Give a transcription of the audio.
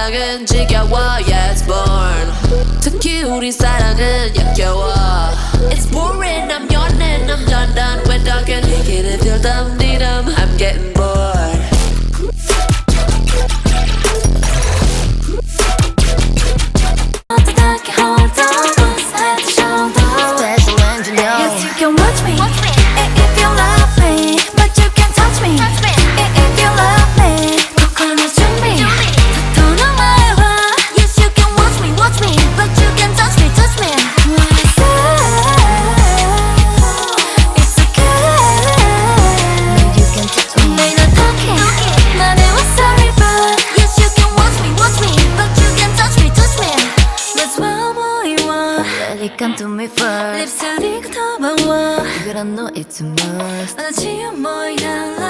사랑은 지겨워 yeah it's born 특히 우리 사랑은 역겨워 It's boring I'm yawning I'm done with talking Making it feel dumb I'm getting bored 따뜻하게 hold on Slideshow Special engineer Yes you can watch me If you love me But you can't touch me If you love me 거꾸로 준비 더 넘어와 Yes you can watch me But you can't touch me What I say It's okay No you can't touch me 매일 넌 talking 말해와 sorry but Yes you can watch me But you can't touch me That's why I want Let it come to me first 립스틱 더 봐와 그런 너 it's a must 나 지금 뭐이나